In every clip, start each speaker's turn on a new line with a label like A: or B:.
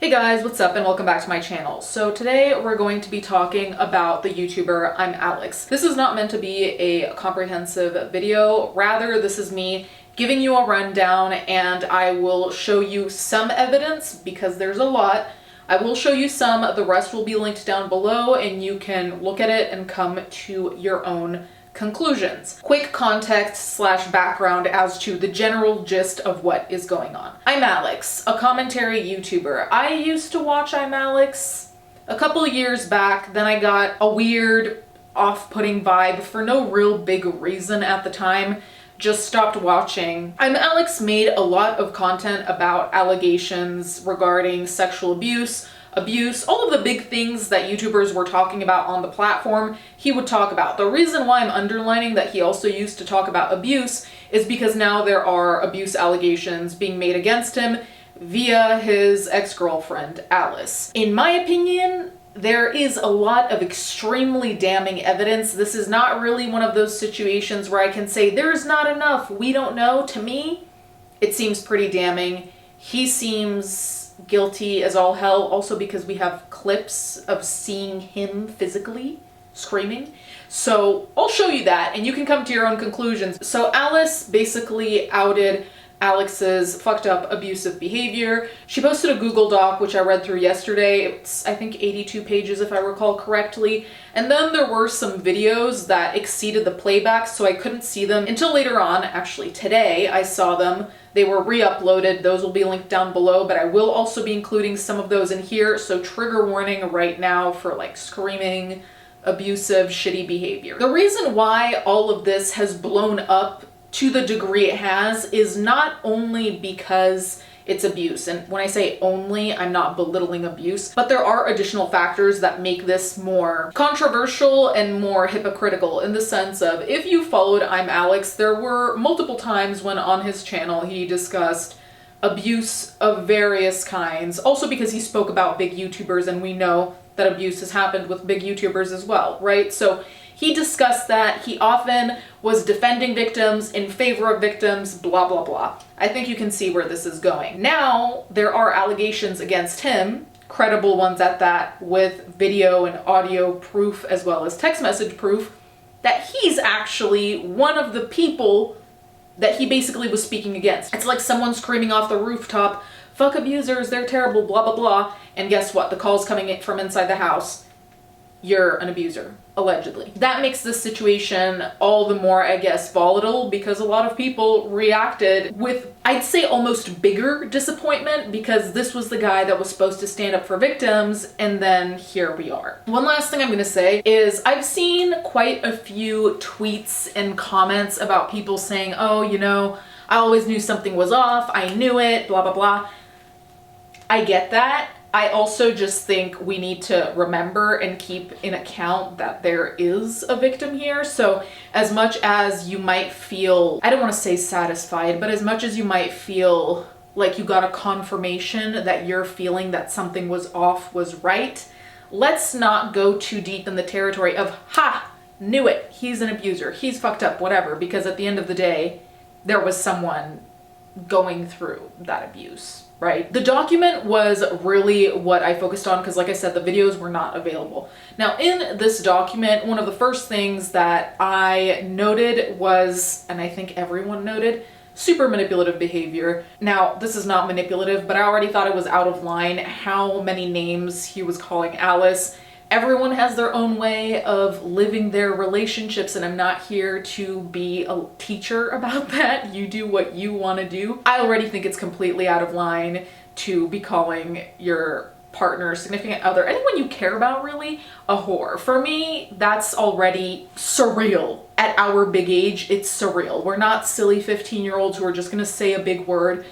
A: Hey guys, what's up and welcome back to my channel. So today we're going to be talking about the YouTuber ImAllexx. This is not meant to be a comprehensive video, rather this is me giving you a rundown and I will show you some evidence because there's a lot. I will show you some, the rest will be linked down below and you can look at it and come to your own conclusions. Quick context / background as to the general gist of what is going on. ImAllexx, a commentary YouTuber. I used to watch ImAllexx a couple years back, then I got a weird off-putting vibe for no real big reason at the time. Just stopped watching. ImAllexx made a lot of content about allegations regarding sexual abuse, all of the big things that YouTubers were talking about on the platform, he would talk about. The reason why I'm underlining that he also used to talk about abuse is because now there are abuse allegations being made against him via his ex-girlfriend, Alice. In my opinion, there is a lot of extremely damning evidence. This is not really one of those situations where I can say there's not enough, we don't know. To me, it seems pretty damning. He seems guilty as all hell, also because we have clips of seeing him physically screaming. So I'll show you that and you can come to your own conclusions. So Alice basically outed Alex's fucked up abusive behavior. She posted a Google Doc, which I read through yesterday. It's, I think, 82 pages if I recall correctly. And then there were some videos that exceeded the playback, so I couldn't see them until later on. Actually, today I saw them. They were re-uploaded. Those will be linked down below, but I will also be including some of those in here. So trigger warning right now for like screaming, abusive, shitty behavior. The reason why all of this has blown up to the degree it has is not only because it's abuse, and when I say only, I'm not belittling abuse, but there are additional factors that make this more controversial and more hypocritical in the sense of, if you followed ImAllexx, there were multiple times when on his channel he discussed abuse of various kinds, also because he spoke about big YouTubers and we know that abuse has happened with big YouTubers as well, right? So he discussed that. He often was defending victims, in favor of victims, blah, blah, blah. I think you can see where this is going. Now, there are allegations against him, credible ones at that, with video and audio proof as well as text message proof, that he's actually one of the people that he basically was speaking against. It's like someone screaming off the rooftop, fuck abusers, they're terrible, blah, blah, blah. And guess what? The call's coming in from inside the house. You're an abuser, allegedly. That makes this situation all the more, I guess, volatile because a lot of people reacted with, I'd say, almost bigger disappointment because this was the guy that was supposed to stand up for victims, and then here we are. One last thing I'm gonna say is I've seen quite a few tweets and comments about people saying, oh, you know, I always knew something was off, I knew it, blah, blah, blah. I get that. I also just think we need to remember and keep in account that there is a victim here. So as much as you might feel, I don't want to say satisfied, but as much as you might feel like you got a confirmation that your feeling that something was off was right, let's not go too deep in the territory of, ha, knew it, he's an abuser, he's fucked up, whatever, because at the end of the day, there was someone going through that abuse. Right? The document was really what I focused on because, like I said, the videos were not available. Now, in this document, one of the first things that I noted was, and I think everyone noted, super manipulative behavior. Now, this is not manipulative, but I already thought it was out of line how many names he was calling Alice. Everyone has their own way of living their relationships, and I'm not here to be a teacher about that. You do what you want to do. I already think it's completely out of line to be calling your partner, significant other, anyone you care about really, a whore. For me, that's already surreal. At our big age, it's surreal. We're not silly 15-year-olds who are just gonna say a big word.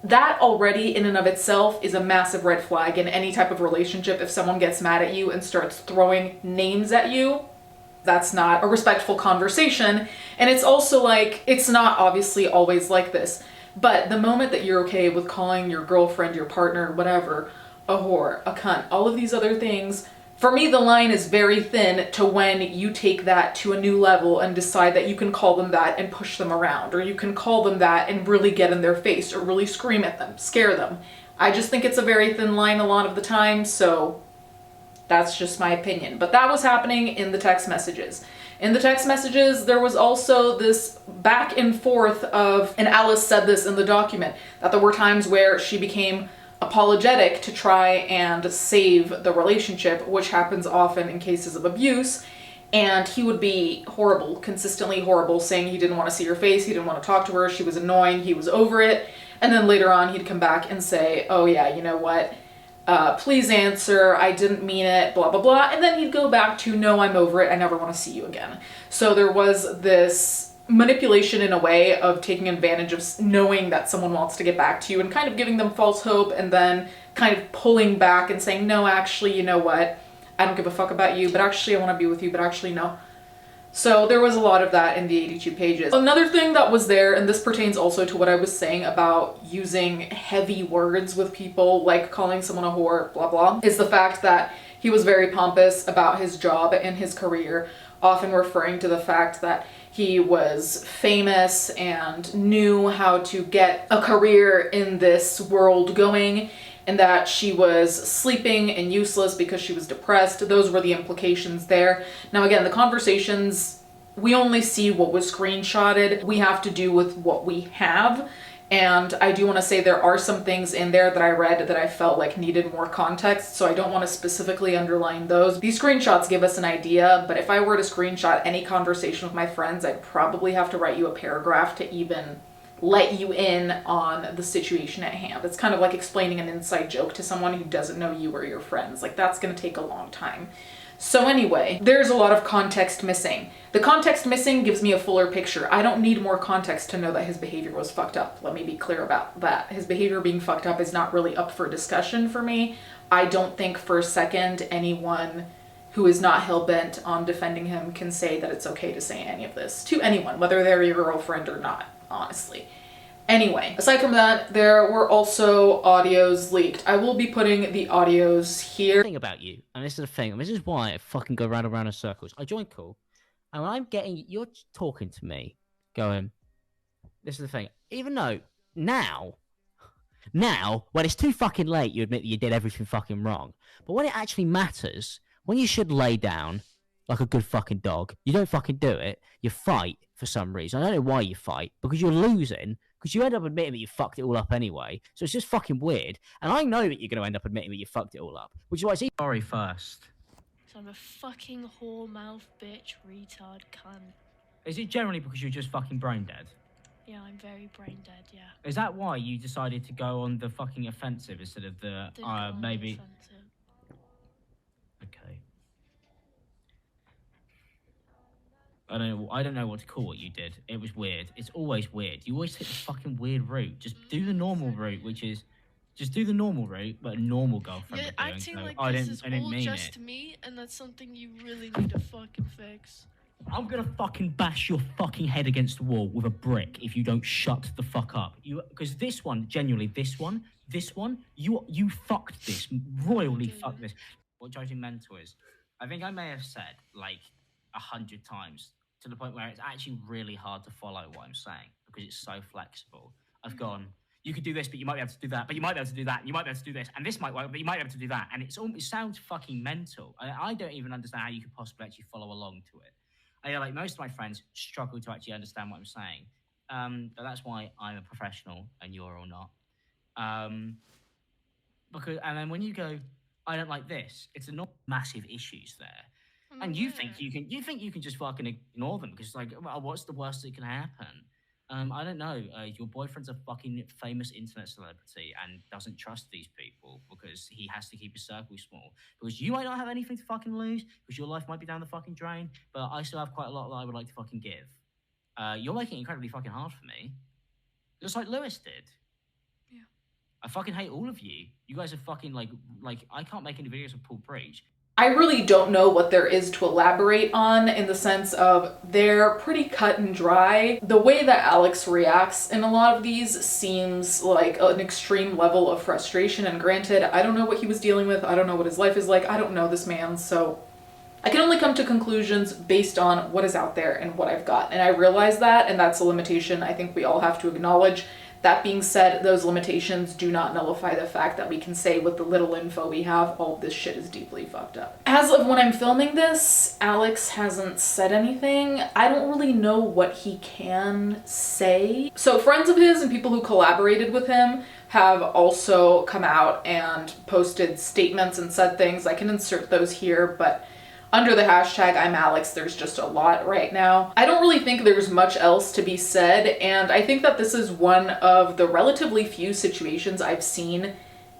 A: That already in and of itself is a massive red flag in any type of relationship. If someone gets mad at you and starts throwing names at you, that's not a respectful conversation. And it's also like, it's not obviously always like this, but the moment that you're okay with calling your girlfriend, your partner, whatever, a whore, a cunt, all of these other things, For me, the line is very thin to when you take that to a new level and decide that you can call them that and push them around, or you can call them that and really get in their face or really scream at them, scare them. I just think it's a very thin line a lot of the time, so that's just my opinion. But that was happening in the text messages. In the text messages, there was also this back and forth of, and Alice said this in the document, that there were times where she became apologetic to try and save the relationship, which happens often in cases of abuse. And he would be horrible, consistently horrible, saying he didn't want to see her face, he didn't want to talk to her, she was annoying, he was over it. And then later on, he'd come back and say, oh yeah, you know what? Please answer, I didn't mean it, blah, blah, blah. And then he'd go back to, no, I'm over it, I never want to see you again. So there was this manipulation in a way of taking advantage of knowing that someone wants to get back to you and kind of giving them false hope and then kind of pulling back and saying, no, actually, you know what? I don't give a fuck about you, but actually I want to be with you, but actually no. So there was a lot of that in the 82 pages. Another thing that was there, and this pertains also to what I was saying about using heavy words with people, like calling someone a whore, blah, blah, is the fact that he was very pompous about his job and his career, often referring to the fact that he was famous and knew how to get a career in this world going, and that she was sleeping and useless because she was depressed. Those were the implications there. Now again, the conversations, we only see what was screenshotted. We have to do with what we have. And I do want to say there are some things in there that I read that I felt like needed more context, so I don't want to specifically underline those. These screenshots give us an idea, but if I were to screenshot any conversation with my friends, I'd probably have to write you a paragraph to even let you in on the situation at hand. It's kind of like explaining an inside joke to someone who doesn't know you or your friends. Like, that's gonna take a long time. So anyway, there's a lot of context missing. The context missing gives me a fuller picture. I don't need more context to know that his behavior was fucked up. Let me be clear about that. His behavior being fucked up is not really up for discussion for me. I don't think for a second anyone who is not hell-bent on defending him can say that it's okay to say any of this to anyone, whether they're your girlfriend or not, honestly. Anyway, aside from that, there were also audios leaked. I will be putting the audios here.
B: Thing about you, and this is the thing, and this is why I fucking go round and round in circles. I join call, and when I'm getting, you're talking to me, going, this is the thing, even though now, when it's too fucking late, you admit that you did everything fucking wrong. But when it actually matters, when you should lay down like a good fucking dog, you don't fucking do it. You fight for some reason. I don't know why you fight, because you're losing, because you end up admitting that you fucked it all up anyway. So it's just fucking weird. And I know that you're going to end up admitting that you fucked it all up, which is why it's sorry first.
C: So I'm a fucking whore mouth bitch retard cunt.
B: Is it generally because you're just fucking brain dead?
C: Yeah, I'm very brain dead, yeah.
B: Is that why you decided to go on the fucking offensive instead of the, maybe...
C: Offensive.
B: Okay. I don't know what to call what you did. It was weird. It's always weird. You always take this fucking weird route. Just do the normal route, which is... Just do the normal route, but a normal girlfriend would do.
C: Acting like this is all just me, and that's something you really need to fucking fix.
B: I'm gonna fucking bash your fucking head against the wall with a brick if you don't shut the fuck up. Because this one, genuinely, this one, you fucked this, royally fucked this. What judging mental is, I think I may have said like 100 times to the point where it's actually really hard to follow what I'm saying because it's so flexible. I've gone, you could do this, but you might be able to do that, but you might be able to do that, and you might be able to do this, and this might work, but you might be able to do that. And it sounds fucking mental. I don't even understand how you could possibly actually follow along to it. Like most of my friends struggle to actually understand what I'm saying. But that's why I'm a professional and you're all not. And then when you go, I don't like this, it's not massive issues there. And you think you can just fucking ignore them because like, well, what's the worst that can happen? I don't know. Your boyfriend's a fucking famous internet celebrity and doesn't trust these people because he has to keep his circle small. Because you might not have anything to fucking lose because your life might be down the fucking drain, but I still have quite a lot that I would like to fucking give. You're making it incredibly fucking hard for me. Just like Lewis did.
C: Yeah.
B: I fucking hate all of you. You guys are fucking like I can't make any videos of Paul Breach.
A: I really don't know what there is to elaborate on in the sense of they're pretty cut and dry. The way that Alex reacts in a lot of these seems like an extreme level of frustration, and granted, I don't know what he was dealing with, I don't know what his life is like, I don't know this man, so I can only come to conclusions based on what is out there and what I've got. And I realize that, and that's a limitation I think we all have to acknowledge, That being said, those limitations do not nullify the fact that we can say with the little info we have, all of this shit is deeply fucked up. As of when I'm filming this, Alex hasn't said anything. I don't really know what he can say. So friends of his and people who collaborated with him have also come out and posted statements and said things. I can insert those here, but under the hashtag ImAllexx, there's just a lot right now. I don't really think there's much else to be said, and I think that this is one of the relatively few situations I've seen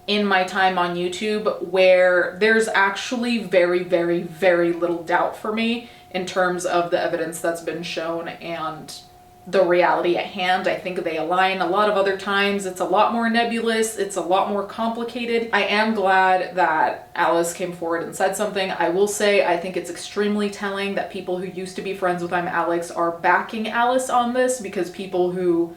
A: in my time on YouTube where there's actually very, very, very little doubt for me in terms of the evidence that's been shown and the reality at hand. I think they align. A lot of other times it's a lot more nebulous, it's a lot more complicated. I am glad that Alice came forward and said something. I will say I think it's extremely telling that people who used to be friends with ImAllexx are backing Alice on this, because people who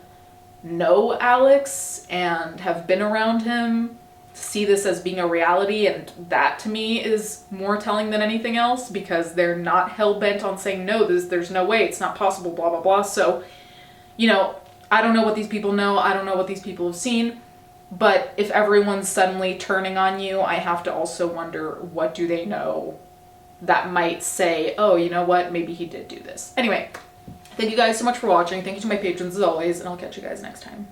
A: know Alex and have been around him see this as being a reality, and that to me is more telling than anything else, because they're not hell-bent on saying no, there's no way, it's not possible, blah blah blah. So, you know, I don't know what these people know, I don't know what these people have seen, but if everyone's suddenly turning on you, I have to also wonder, what do they know that might say, oh, you know what, maybe he did do this. Anyway, thank you guys so much for watching. Thank you to my patrons as always, and I'll catch you guys next time.